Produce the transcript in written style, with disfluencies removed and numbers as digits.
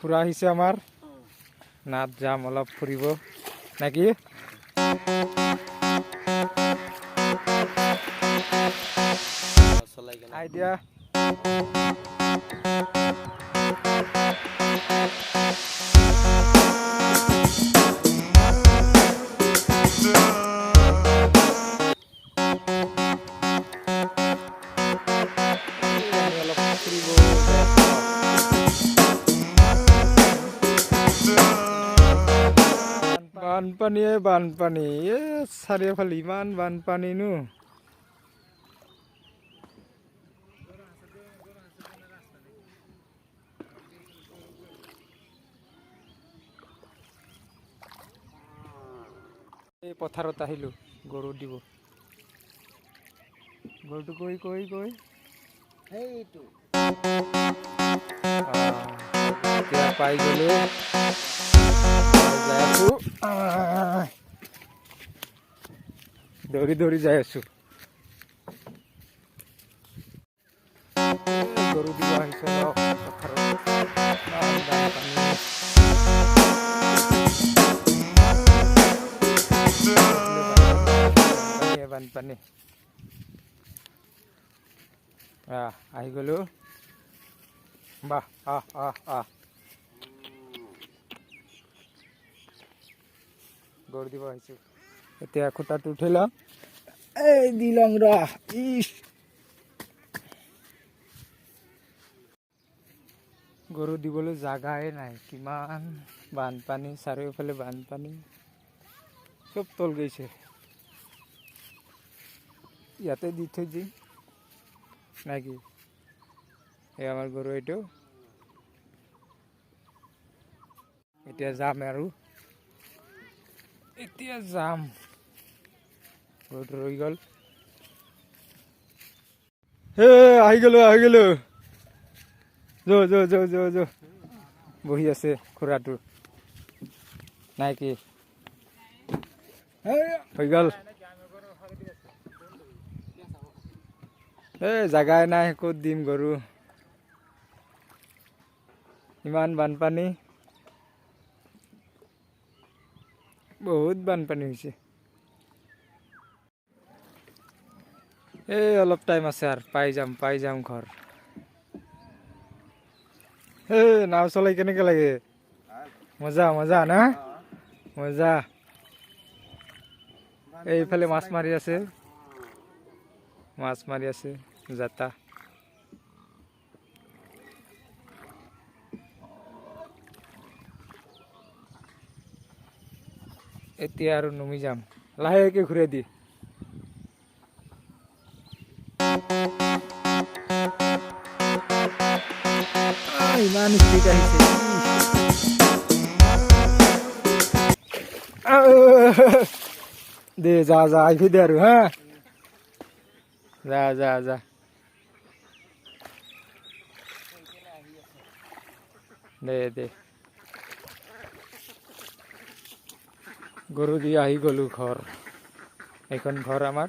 খুৰা আহিছে আমাৰ নাত যাম অলপ ফুৰিব নাকি আইডিয়া বানপানী চাৰিওফালে ইমান বানপানী নো এই পথাৰত আহিলো গৰু দিব গৰুটো কৈ সেইটো এতিয়া পাই গলো দৌৰি যাই আছো গৰু দিব আহিছো বানপানী আহি গলো বাহ গৰু দিব আহিছো এতিয়া খুঁটাটো উঠাইলাম এই দিলাম ৰা গৰু দিবলৈ জাগাই নাই কিমান বানপানী চাৰিওফালে বানপানী চব তল গৈছে ইয়াতে দি থৈ দিম নাকি এই আমাৰ গৰু এইটো এতিয়া যাম আৰু গৰুটো ৰৈ গ'ল আহি গলো যো বহি আছে খুৰাটো নাই কি হৈ গ'ল জাগাই নাই ক'ত দিম গৰু ইমান বানপানী বহুত বানপানী হৈছে অলপ টাইম আছে আৰু পাই যাম ঘৰ নাও চলাই কেনেকে লাগে মজা না মজা এইফালে মাছ মাৰি আছে জাতা এতিয়া আৰু নমি যাম লাহেকে ঘূৰাই দি ইমান স্পীড আহিছে দে যা আহিবি দে আৰু হা যা দে গৰু দি আহি গলো ঘৰ এইখন ঘৰ আমাৰ